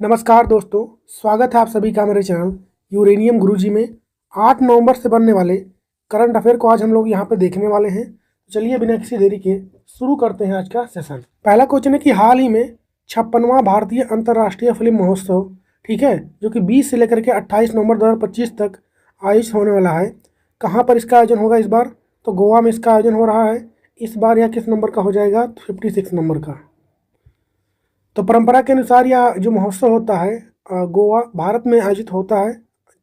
नमस्कार दोस्तों, स्वागत है आप सभी का मेरे चैनल यूरेनियम गुरुजी में। 8 नवंबर से बनने वाले करंट अफेयर को आज हम लोग यहाँ पे देखने वाले हैं। चलिए बिना किसी देरी के शुरू करते हैं आज का सेशन। पहला क्वेश्चन है कि हाल ही में 56वां भारतीय अंतर्राष्ट्रीय फिल्म महोत्सव, ठीक है, जो कि 20 से लेकर के 28 नवंबर 2025 तक आयोजित होने वाला है। कहाँ पर इसका आयोजन होगा इस बार? तो गोवा में इसका आयोजन हो रहा है। इस बार यह किस नंबर का हो जाएगा? 56 नंबर का। तो परंपरा के अनुसार यह जो महोत्सव होता है गोवा भारत में आयोजित होता है,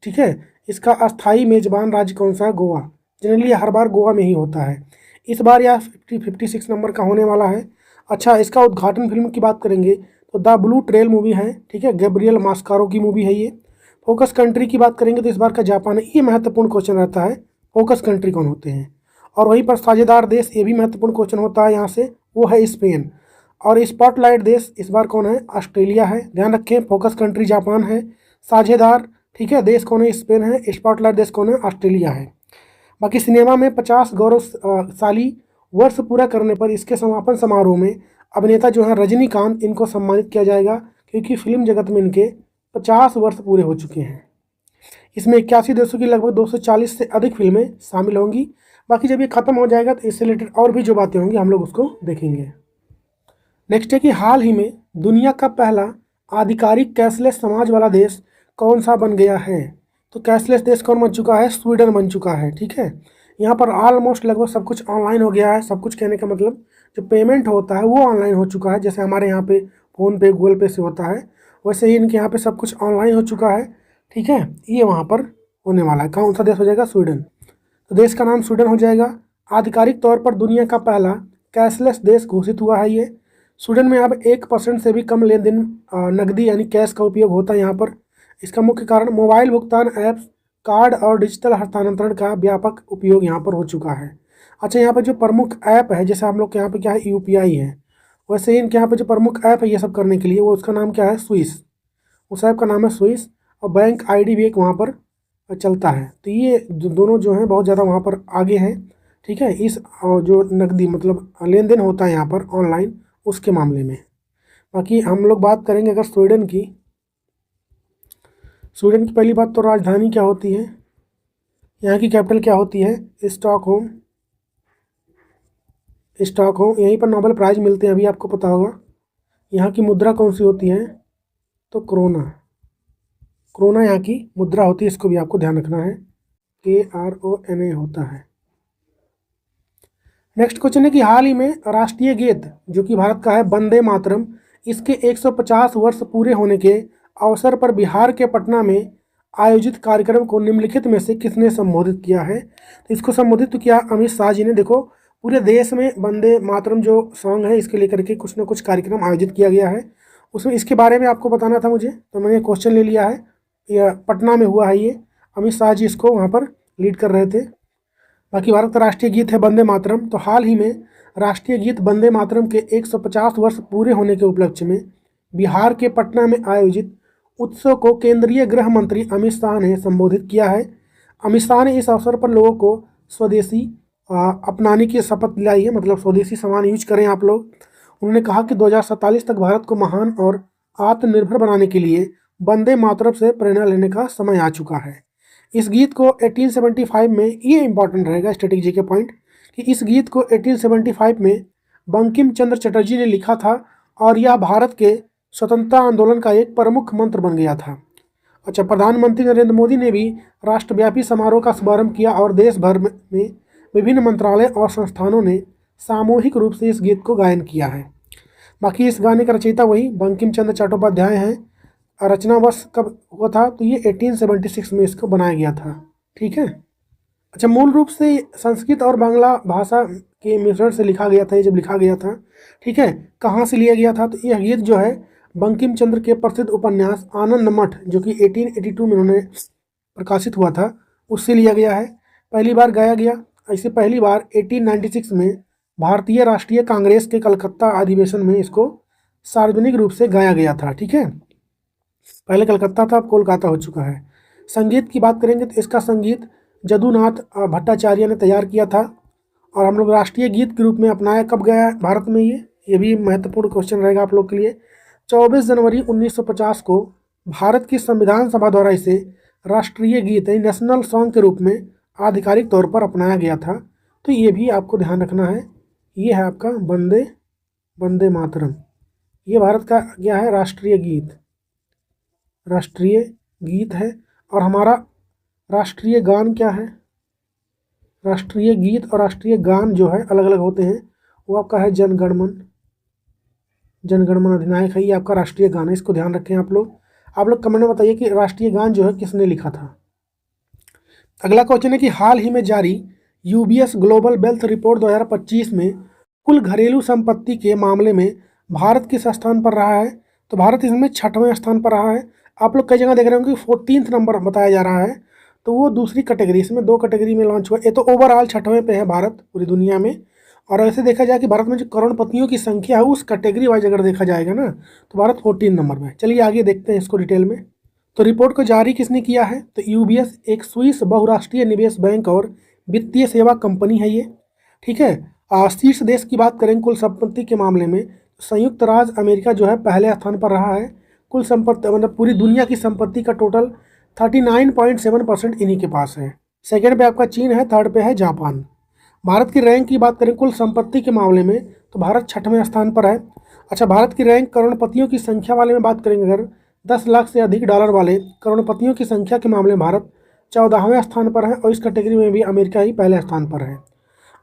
ठीक है। इसका अस्थाई मेजबान राज्य कौन सा है? गोवा। जनरली हर बार गोवा में ही होता है। इस बार यह 56 नंबर का होने वाला है। अच्छा, इसका उद्घाटन फिल्म की बात करेंगे तो द ब्लू ट्रेल मूवी है, ठीक है, गैब्रियल मास्कारो की मूवी है ये। फोकस कंट्री की बात करेंगे तो इस बार का जापान है। ये महत्वपूर्ण क्वेश्चन रहता है, फोकस कंट्री कौन होते हैं। और वहीं पर साझेदार देश, ये भी महत्वपूर्ण क्वेश्चन होता है यहाँ से, वो है स्पेन। और स्पॉटलाइट देश इस बार कौन है? ऑस्ट्रेलिया है। ध्यान रखें, फोकस कंट्री जापान है, साझेदार, ठीक है, देश कौन है? स्पेन है। स्पॉटलाइट देश कौन है? ऑस्ट्रेलिया है। बाकी सिनेमा में 50 गौरवशाली वर्ष पूरा करने पर इसके समापन समारोह में अभिनेता जो है रजनीकांत, इनको सम्मानित किया जाएगा, क्योंकि फिल्म जगत में इनके 50 वर्ष पूरे हो चुके हैं। इसमें 81 देशों की लगभग 240 से अधिक फिल्में शामिल होंगी। बाकी जब ये खत्म हो जाएगा तो इससे रिलेटेड और भी जो बातें होंगी हम लोग उसको देखेंगे। नेक्स्ट है कि हाल ही में दुनिया का पहला आधिकारिक कैशलेस समाज वाला देश कौन सा बन गया है? तो कैशलेस देश कौन बन चुका है? स्वीडन बन चुका है, ठीक है। यहाँ पर ऑलमोस्ट लगभग सब कुछ ऑनलाइन हो गया है। सब कुछ कहने का मतलब जो पेमेंट होता है वो ऑनलाइन हो चुका है। जैसे हमारे यहाँ पे फ़ोन पे, गूगल पे से होता है, वैसे ही इनके यहाँ पे सब कुछ ऑनलाइन हो चुका है, ठीक है। ये वहाँ पर होने वाला है। कौन सा देश हो जाएगा? स्वीडन। तो देश का नाम स्वीडन हो जाएगा। आधिकारिक तौर पर दुनिया का पहला कैशलेस देश घोषित हुआ है ये। स्वीडन में अब 1% से भी कम लेन देन नकदी यानी कैश का उपयोग होता है यहाँ पर। इसका मुख्य कारण मोबाइल भुगतान ऐप्स, कार्ड और डिजिटल हस्तांतरण का व्यापक उपयोग यहाँ पर हो चुका है। अच्छा, यहाँ पर जो प्रमुख ऐप है, जैसे हम लोग के यहाँ पे क्या है, यूपीआई है, वैसे ही इनके यहाँ पे जो प्रमुख ऐप है ये सब करने के लिए, वो उसका नाम क्या है? स्विस। उस ऐप का नाम है स्विस। और बैंक आईडी भी एक वहाँ पर चलता है। तो ये दोनों जो हैं बहुत ज़्यादा वहाँ पर आगे हैं, ठीक है। इस जो नकदी मतलब लेन देन होता है यहाँ पर ऑनलाइन, उसके मामले में। बाकी हम लोग बात करेंगे अगर स्वीडन की। स्वीडन की पहली बात तो राजधानी क्या होती है, यहाँ की कैपिटल क्या होती है? स्टॉकहोम। स्टॉकहोम, यहीं पर नोबेल प्राइज़ मिलते हैं, अभी आपको पता होगा। यहाँ की मुद्रा कौन सी होती है? तो क्रोना। क्रोना यहाँ की मुद्रा होती है, इसको भी आपको ध्यान रखना है। KRONA होता है। नेक्स्ट क्वेश्चन है कि हाल ही में राष्ट्रीय गीत जो कि भारत का है, वंदे मातरम, इसके 150 वर्ष पूरे होने के अवसर पर बिहार के पटना में आयोजित कार्यक्रम को निम्नलिखित में से किसने संबोधित किया है? तो इसको संबोधित तो किया अमित शाह जी ने। देखो, पूरे देश में वंदे मातरम जो सॉन्ग है इसके लेकर के कुछ ना कुछ कार्यक्रम आयोजित किया गया है। उसमें इसके बारे में आपको बताना था मुझे, तो मैंने क्वेश्चन ले लिया है। यह पटना में हुआ है, ये अमित शाह जी इसको वहाँ पर लीड कर रहे थे। बाकी भारत का राष्ट्रीय गीत है वंदे मातरम। तो हाल ही में राष्ट्रीय गीत वंदे मातरम के 150 वर्ष पूरे होने के उपलक्ष्य में बिहार के पटना में आयोजित उत्सव को केंद्रीय गृह मंत्री अमित शाह ने संबोधित किया है। अमित शाह ने इस अवसर पर लोगों को स्वदेशी अपनाने की शपथ दिलाई है, मतलब स्वदेशी सामान यूज करें आप लोग। उन्होंने कहा कि 2047 तक भारत को महान और आत्मनिर्भर बनाने के लिए वंदे मातरम से प्रेरणा लेने का समय आ चुका है। इस गीत को 1875 में, ये इंपॉर्टेंट रहेगा स्ट्रेटेजी के पॉइंट, कि इस गीत को 1875 में बंकिम चंद्र चटर्जी ने लिखा था और यह भारत के स्वतंत्रता आंदोलन का एक प्रमुख मंत्र बन गया था। अच्छा, प्रधानमंत्री नरेंद्र मोदी ने भी राष्ट्रव्यापी समारोह का शुभारंभ किया और देश भर में विभिन्न मंत्रालय और संस्थानों ने सामूहिक रूप से इस गीत को गायन किया है। बाकी इस गाने का रचयिता वही बंकिम चंद्र चट्टोपाध्याय हैं। रचना वर्ष कब हुआ था? तो ये 1876 में इसको बनाया गया था, ठीक है। अच्छा, मूल रूप से संस्कृत और बांग्ला भाषा के मिश्रण से लिखा गया था, ये जब लिखा गया था, ठीक है। कहाँ से लिया गया था? तो यह गीत जो है बंकिम चंद्र के प्रसिद्ध उपन्यास आनंद मठ, जो कि 1882 में उन्होंने प्रकाशित हुआ था, उससे लिया गया है। पहली बार गाया गया ऐसे पहली बार 1896 में भारतीय राष्ट्रीय कांग्रेस के कलकत्ता अधिवेशन में इसको सार्वजनिक रूप से गाया गया था, ठीक है। पहले कलकत्ता था, अब कोलकाता हो चुका है। संगीत की बात करेंगे तो इसका संगीत जदुनाथ भट्टाचार्य ने तैयार किया था और हम लोग राष्ट्रीय गीत के रूप में अपनाया। कब गया भारत में ये भी महत्वपूर्ण क्वेश्चन रहेगा आप लोग के लिए। 24 जनवरी 1950 को भारत की संविधान सभा द्वारा इसे राष्ट्रीय गीत यानी नेशनल सॉन्ग के रूप में आधिकारिक तौर पर अपनाया गया था। तो ये भी आपको ध्यान रखना है। ये है आपका वंदे वंदे मातरम। ये भारत का क्या है, राष्ट्रीय गीत, राष्ट्रीय गीत है। और हमारा राष्ट्रीय गान क्या है, राष्ट्रीय गीत और राष्ट्रीय गान जो है अलग अलग होते हैं। वो आपका है जनगणमन, जनगणमन अधिनायक है, ये आपका राष्ट्रीय गान है, इसको ध्यान रखें आप लोग कमेंट में बताइए कि राष्ट्रीय गान जो है किसने लिखा था। अगला क्वेश्चन है कि हाल ही में जारी यूबीएस ग्लोबल वेल्थ रिपोर्ट 2025 में कुल घरेलू संपत्ति के मामले में भारत किस स्थान पर रहा है। तो भारत इसमें 6वें स्थान पर रहा है। आप लोग कई जगह देख रहे होंगे 14th नंबर बताया जा रहा है, तो वो दूसरी कैटेगरी, इसमें 2 कैटेगरी में लॉन्च हुआ। ये तो ओवरऑल 6वें पे है भारत पूरी दुनिया में। और ऐसे देखा जाए कि भारत में जो करोड़पतियों की संख्या है उस कैटेगरी वाइज अगर देखा जाएगा ना, तो भारत 14 नंबर में है। चलिए आगे देखते हैं इसको डिटेल में। तो रिपोर्ट को जारी किसने किया है, तो यूबीएस एक स्विस बहुराष्ट्रीय निवेश बैंक और वित्तीय सेवा कंपनी है ये, ठीक है। शीर्ष देश की बात करें कुल संपत्ति के मामले में, संयुक्त राज्य अमेरिका जो है पहले स्थान पर रहा है। कुल संपत्ति मतलब पूरी दुनिया की संपत्ति का टोटल 39.7% इन्हीं के पास है। सेकेंड पे आपका चीन है, थर्ड पे है जापान। भारत की रैंक की बात करें कुल संपत्ति के मामले में, तो भारत 6वें स्थान पर है। अच्छा, भारत की रैंक करोड़पतियों की संख्या वाले में बात करेंगे, अगर 10 लाख से अधिक डॉलर वाले करोड़पतियों की संख्या के मामले में भारत 14वें स्थान पर है, और इस कैटेगरी में भी अमेरिका ही पहले स्थान पर है।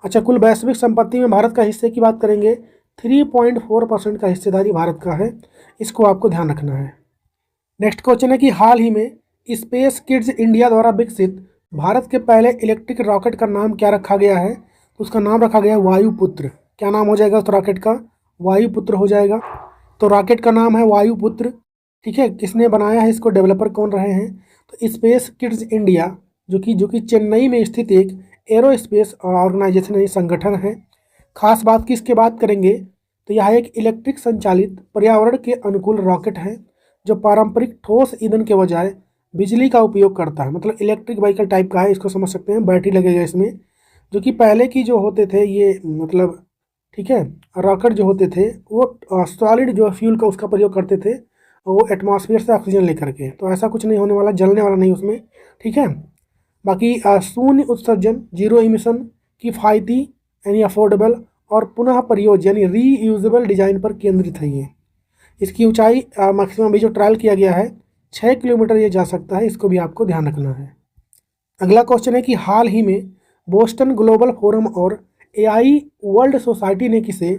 अच्छा, कुल वैश्विक संपत्ति में भारत का हिस्से की बात करेंगे, 3.4% का हिस्सेदारी भारत का है, इसको आपको ध्यान रखना है। नेक्स्ट क्वेश्चन है कि हाल ही में स्पेस किड्स इंडिया द्वारा विकसित भारत के पहले इलेक्ट्रिक रॉकेट का नाम क्या रखा गया है, तो उसका नाम रखा गया है वायुपुत्र। क्या नाम हो जाएगा उस रॉकेट का, वायुपुत्र हो जाएगा। तो रॉकेट का नाम है वायुपुत्र, ठीक है। किसने बनाया है इसको, डेवलपर कौन रहे हैं, तो स्पेस किड्स इंडिया जो कि चेन्नई में स्थित एक एरोस्पेस ऑर्गेनाइजेशन यानी संगठन है। खास बात किसके बात करेंगे, तो यह एक इलेक्ट्रिक संचालित पर्यावरण के अनुकूल रॉकेट है जो पारंपरिक ठोस ईंधन के बजाय बिजली का उपयोग करता है। मतलब इलेक्ट्रिक व्हीकल टाइप का है, इसको समझ सकते हैं। बैटरी लगेगा इसमें, जो कि पहले की जो होते थे ये मतलब, ठीक है, रॉकेट जो होते थे वो सॉलिड जो फ्यूल का उसका प्रयोग करते थे, वो एटमॉस्फेयर से ऑक्सीजन लेकर के। तो ऐसा कुछ नहीं होने वाला, जलने वाला नहीं उसमें, ठीक है। बाकी शून्य उत्सर्जन, जीरो इमिशन, किफ़ायती यानी अफोर्डेबल और पुनः प्रयोग यानी रीयूजेबल डिजाइन पर केंद्रित है ये। इसकी ऊंचाई मैक्सिमम भी जो ट्रायल किया गया है 6 किलोमीटर ये जा सकता है, इसको भी आपको ध्यान रखना है। अगला क्वेश्चन है कि हाल ही में बोस्टन ग्लोबल फोरम और एआई वर्ल्ड सोसाइटी ने किसे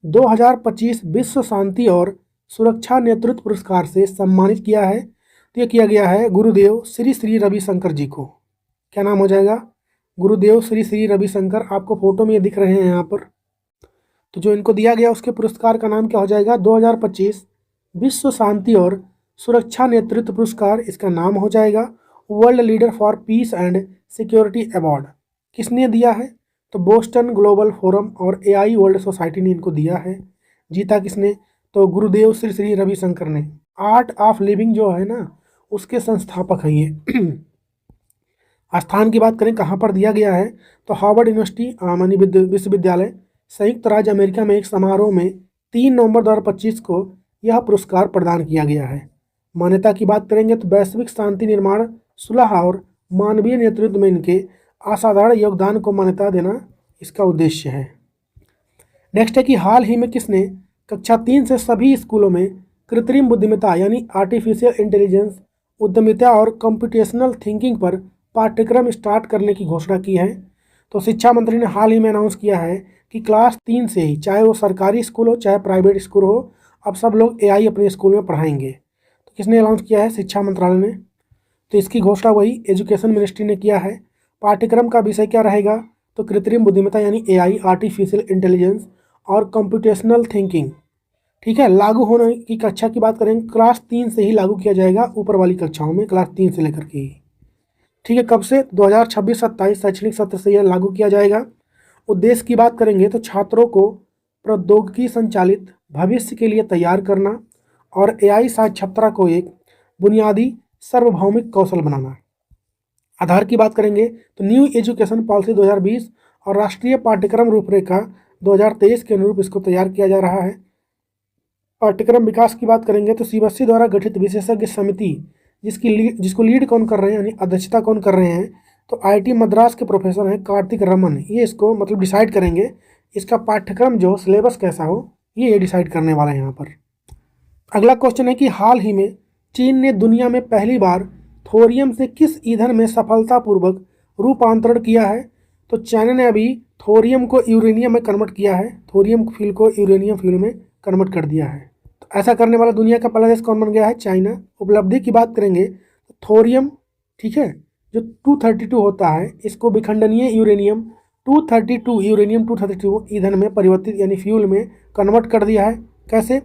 2025 विश्व शांति और सुरक्षा नेतृत्व पुरस्कार से सम्मानित किया है। तो ये किया गया है गुरुदेव श्री श्री रविशंकर जी को। क्या नाम हो जाएगा, गुरुदेव श्री श्री रविशंकर। आपको फोटो में ये दिख रहे हैं यहाँ पर। तो जो इनको दिया गया उसके पुरस्कार का नाम क्या हो जाएगा, 2025 विश्व शांति और सुरक्षा नेतृत्व पुरस्कार, इसका नाम हो जाएगा world leader for piece and security award. किसने दिया है, तो बोस्टन ग्लोबल फोरम और एआई वर्ल्ड सोसाइटी ने इनको दिया है। जीता किसने, तो गुरुदेव श्री श्री रविशंकर ने। आर्ट ऑफ लिविंग जो है ना, उसके संस्थापक हैं ये। स्थान की बात करें कहाँ पर दिया गया है, तो हार्वर्ड यूनिवर्सिटी मानी विश्वविद्यालय संयुक्त राज्य अमेरिका में एक समारोह में 3 नवंबर 2025 को यह पुरस्कार प्रदान किया गया है। मान्यता की बात करेंगे तो वैश्विक शांति निर्माण, सुलह और मानवीय नेतृत्व में इनके असाधारण योगदान को मान्यता देना इसका उद्देश्य है। नेक्स्ट है कि हाल ही में किसने कक्षा 3 से सभी स्कूलों में कृत्रिम बुद्धिमत्ता यानी आर्टिफिशियल इंटेलिजेंस, उद्यमिता और कंप्यूटेशनल थिंकिंग पर पाठ्यक्रम स्टार्ट करने की घोषणा की है। तो शिक्षा मंत्री ने हाल ही में अनाउंस किया है कि क्लास 3 से ही, चाहे वो सरकारी स्कूल हो चाहे प्राइवेट स्कूल हो, अब सब लोग एआई अपने स्कूल में पढ़ाएंगे। तो किसने अनाउंस किया है, शिक्षा मंत्रालय ने। तो इसकी घोषणा वही एजुकेशन मिनिस्ट्री ने किया है। पाठ्यक्रम का विषय क्या रहेगा, तो कृत्रिम बुद्धिमत्ता यानी एआई, आर्टिफिशियल इंटेलिजेंस और कंप्यूटेशनल थिंकिंग, ठीक है। लागू होने की कक्षा की बात करें क्लास 3 से ही लागू किया जाएगा, ऊपर वाली कक्षाओं में क्लास 3 से लेकर के ही, ठीक है। कब से, 2026-27 शैक्षणिक सत्र से यह लागू किया जाएगा। उद्देश्य की बात करेंगे तो छात्रों को प्रौद्योगिकी संचालित भविष्य के लिए तैयार करना और एआई साक्षरता को एक बुनियादी सार्वभौमिक कौशल बनाना। आधार की बात करेंगे तो न्यू एजुकेशन पॉलिसी 2020 और राष्ट्रीय पाठ्यक्रम रूपरेखा 2023 के अनुरूप इसको तैयार किया जा रहा है। पाठ्यक्रम विकास की बात करेंगे तो सीबीएसई द्वारा गठित विशेषज्ञ समिति जिसको लीड कौन कर रहे हैं यानी अध्यक्षता कौन कर रहे हैं, तो आईआईटी मद्रास के प्रोफेसर हैं कार्तिक रमन। ये इसको मतलब डिसाइड करेंगे, इसका पाठ्यक्रम जो सिलेबस कैसा हो ये डिसाइड करने वाला है यहाँ पर। अगला क्वेश्चन है कि हाल ही में चीन ने दुनिया में पहली बार थोरियम से किस ईंधन में सफलतापूर्वक रूपांतरण किया है, तो चाइना ने अभी थोरियम को यूरेनियम में कन्वर्ट किया है, थोरियम फ्यूल को यूरेनियम फ्यूल में कन्वर्ट कर दिया है। तो ऐसा करने वाला दुनिया का पहला देश कौन बन गया है, चाइना। उपलब्धि की बात करेंगे तो थोरियम, ठीक है, जो 232 होता है इसको विखंडनीय यूरेनियम 232 ईंधन में परिवर्तित यानी फ्यूल में कन्वर्ट कर दिया है। कैसे?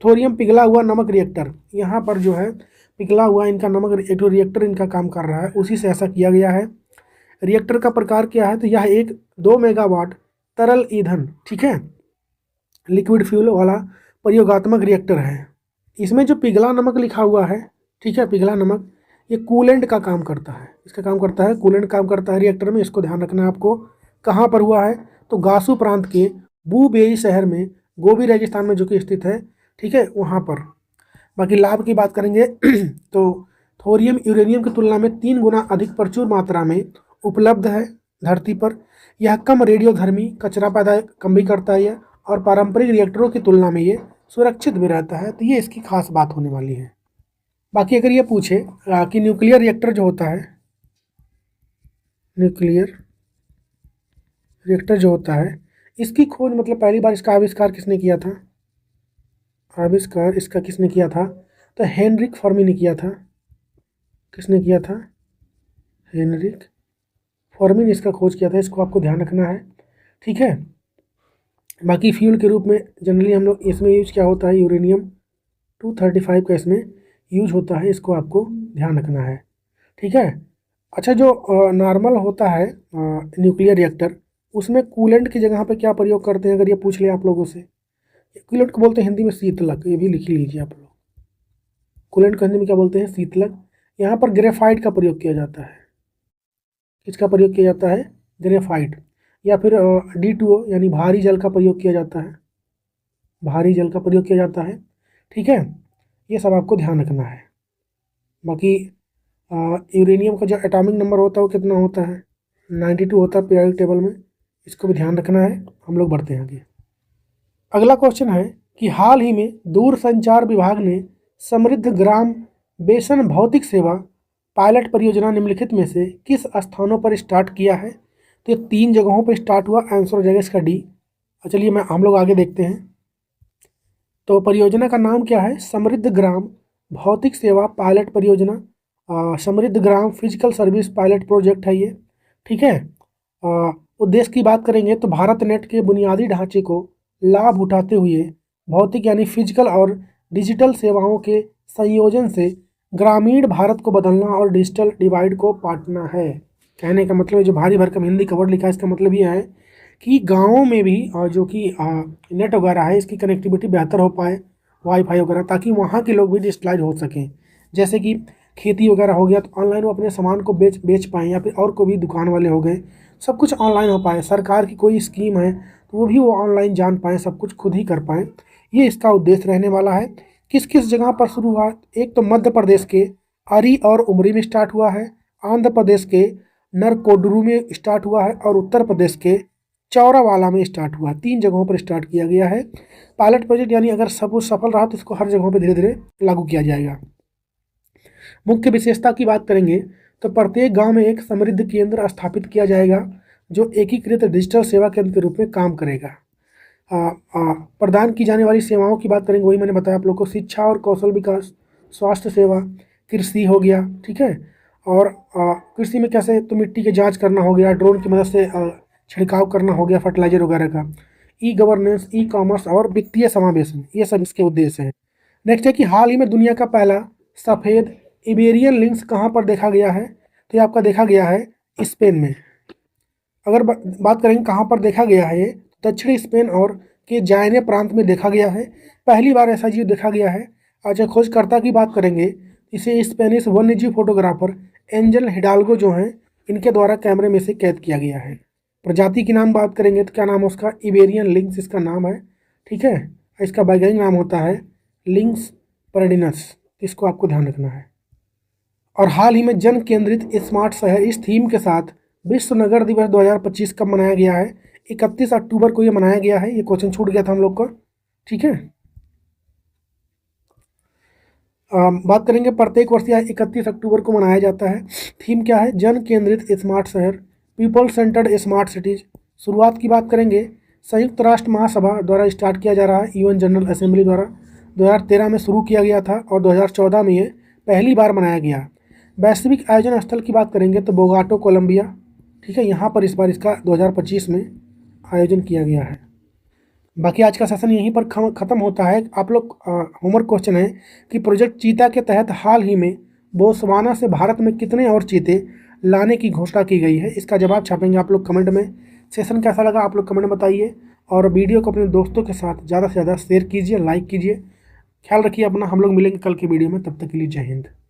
थोरियम पिघला हुआ नमक रिएक्टर, यहाँ पर जो है पिघला हुआ इनका नमक एक रिएक्टर इनका काम कर रहा है, उसी से ऐसा किया गया है। रिएक्टर का प्रकार क्या है, तो यह एक 2 मेगावाट तरल ईंधन, ठीक है, लिक्विड फ्यूल वाला प्रयोगात्मक रिएक्टर है। इसमें जो पिघला नमक लिखा हुआ है, ठीक है, पिघला नमक, ये कूलेंट का काम करता है, इसका काम करता है कूलेंट काम करता है रिएक्टर में। इसको ध्यान रखना है आपको। कहाँ पर हुआ है, तो गासू प्रांत के बूबेई शहर में, गोबी रेगिस्तान में जो कि स्थित है, ठीक है, वहाँ पर। बाकी लाभ की बात करेंगे तो थोरियम यूरेनियम की तुलना में 3 गुना अधिक प्रचुर मात्रा में उपलब्ध है धरती पर। यह कम रेडियोधर्मी कचरा पैदा कम भी करता है और पारंपरिक रिएक्टरों की तुलना में ये सुरक्षित भी रहता है, तो ये इसकी खास बात होने वाली है। बाकी अगर ये पूछे कि न्यूक्लियर रिएक्टर जो होता है, न्यूक्लियर रिएक्टर जो होता है, इसकी खोज मतलब पहली बार इसका आविष्कार किसने किया था, आविष्कार इसका किसने किया था, तो हेनरिक फर्मी ने किया था। किसने किया था, हेनरिक फर्मी ने इसका खोज किया था, इसको आपको ध्यान रखना है, ठीक है। बाकी फ्यूल के रूप में जनरली हम लोग इसमें यूज क्या होता है, यूरेनियम 235 का इसमें यूज होता है, इसको आपको ध्यान रखना है, ठीक है। अच्छा, जो नॉर्मल होता है न्यूक्लियर रिएक्टर, उसमें कूलेंट की जगह पे क्या प्रयोग करते हैं, अगर ये पूछ लिया आप लोगों से, कूलेंट को बोलते हैं हिंदी में शीतलक, ये भी लिख लीजिए आप लोग। कूलेंट को हिंदी में क्या बोलते हैं, शीतलक। यहाँ पर ग्रेफाइट का प्रयोग किया जाता है। किसका प्रयोग किया जाता है, ग्रेफाइट, या फिर D2O यानी भारी जल का प्रयोग किया जाता है, भारी जल का प्रयोग किया जाता है, ठीक है। ये सब आपको ध्यान रखना है। बाकी यूरेनियम का जो एटॉमिक नंबर होता है वो कितना होता है, 92 होता है पीरियोडिक टेबल में, इसको भी ध्यान रखना है। हम लोग बढ़ते हैं आगे। अगला क्वेश्चन है कि हाल ही में दूरसंचार विभाग ने समृद्ध ग्राम बेसन भौतिक सेवा पायलट परियोजना निम्नलिखित में से किस स्थानों पर स्टार्ट किया है, तो ये 3 जगहों पर स्टार्ट हुआ, आंसर हो जाएगा इसका डी। चलिए हम लोग आगे देखते हैं। तो परियोजना का नाम क्या है, समृद्ध ग्राम भौतिक सेवा पायलट परियोजना, समृद्ध ग्राम फिजिकल सर्विस पायलट प्रोजेक्ट है ये, ठीक है। उद्देश्य की बात करेंगे तो भारत नेट के बुनियादी ढांचे को लाभ उठाते हुए भौतिक यानी फिजिकल और डिजिटल सेवाओं के संयोजन से ग्रामीण भारत को बदलना और डिजिटल डिवाइड को पाटना है। कहने का मतलब जो भारी भरकम हिंदी का वर्ड लिखा है, इसका मतलब ये है कि गाँवों में भी जो कि नेट वगैरह है इसकी कनेक्टिविटी बेहतर हो पाए, वाईफाई वगैरह, ताकि वहाँ के लोग भी डिजिटलाइज हो सकें। जैसे कि खेती वगैरह हो गया तो ऑनलाइन वो अपने सामान को बेच पाएँ, या फिर और कोई भी दुकान वाले हो गए, सब कुछ ऑनलाइन हो पाए। सरकार की कोई स्कीम है तो वो भी वो ऑनलाइन जान पाएँ, सब कुछ खुद ही कर पाएँ, ये इसका उद्देश्य रहने वाला है। किस किस जगह पर शुरू हुआ, एक तो मध्य प्रदेश के अरी और उमरी में स्टार्ट हुआ है, आंध्र प्रदेश के नरकोडरू में स्टार्ट हुआ है, और उत्तर प्रदेश के चौरावाला में स्टार्ट हुआ। 3 जगहों पर स्टार्ट किया गया है पायलट प्रोजेक्ट, यानी अगर सब कुछ सफल रहा तो इसको हर जगहों पर धीरे धीरे लागू किया जाएगा। मुख्य विशेषता की बात करेंगे तो प्रत्येक गांव में एक समृद्ध केंद्र स्थापित किया जाएगा जो एकीकृत डिजिटल सेवा केंद्र के रूप में काम करेगा। प्रदान की जाने वाली सेवाओं की बात करेंगे, वही मैंने बताया आप लोग को, शिक्षा और कौशल विकास, स्वास्थ्य सेवा, कृषि हो गया, ठीक है। और कृषि में कैसे, तो मिट्टी की जांच करना हो गया, ड्रोन की मदद से छिड़काव करना हो गया फर्टिलाइजर वगैरह का, ई गवर्नेंस, ई कॉमर्स और वित्तीय समावेशन, ये सब इसके उद्देश्य हैं। नेक्स्ट है कि हाल ही में दुनिया का पहला सफ़ेद इबेरियन लिंक्स कहाँ पर देखा गया है, तो ये आपका देखा गया है स्पेन में। अगर बात करेंगे कहाँ पर देखा गया है, ये दक्षिणी स्पेन और के जायने प्रांत में देखा गया है, पहली बार ऐसा जीव देखा गया है। अच्छा, खोजकर्ता की बात करेंगे, इसे स्पेनिश वन्यजीव फोटोग्राफर एंजल हिडाल्गो जो हैं, इनके द्वारा कैमरे में से कैद किया गया है। प्रजाति की नाम बात करेंगे तो क्या नाम है उसका, इबेरियन लिंक्स इसका नाम है, ठीक है। इसका वैज्ञानिक नाम होता है लिंक्स पेरिडिनस, इसको आपको ध्यान रखना है। और हाल ही में जन केंद्रित स्मार्ट शहर इस थीम के साथ विश्व नगर दिवस 2025 कब मनाया गया है? 31 अक्टूबर को ये मनाया गया है। ये क्वेश्चन छूट गया था हम लोग का, ठीक है। बात करेंगे प्रत्येक वर्ष यह 31 अक्टूबर को मनाया जाता है। थीम क्या है? जन केंद्रित स्मार्ट शहर, पीपल सेंटर्ड स्मार्ट सिटीज। शुरुआत की बात करेंगे, संयुक्त राष्ट्र महासभा द्वारा स्टार्ट किया जा रहा है, यूएन जनरल असेंबली द्वारा 2013 में शुरू किया गया था और 2014 में ये पहली बार मनाया गया। वैश्विक आयोजन स्थल की बात करेंगे तो बोगाटो कोलंबिया, ठीक है, यहाँ पर इस बार इसका 2025 में आयोजन किया गया है। बाकी आज का सेशन यहीं पर ख़त्म होता है। आप लोग होमवर्क क्वेश्चन है कि प्रोजेक्ट चीता के तहत हाल ही में बोत्सवाना से भारत में कितने और चीते लाने की घोषणा की गई है? इसका जवाब छापेंगे आप लोग कमेंट में। सेशन कैसा लगा आप लोग कमेंट में बताइए और वीडियो को अपने दोस्तों के साथ ज़्यादा से ज़्यादा शेयर कीजिए, लाइक कीजिए। ख्याल रखिए अपना। हम लोग मिलेंगे कल की वीडियो में, तब तक के लिए जय हिंद।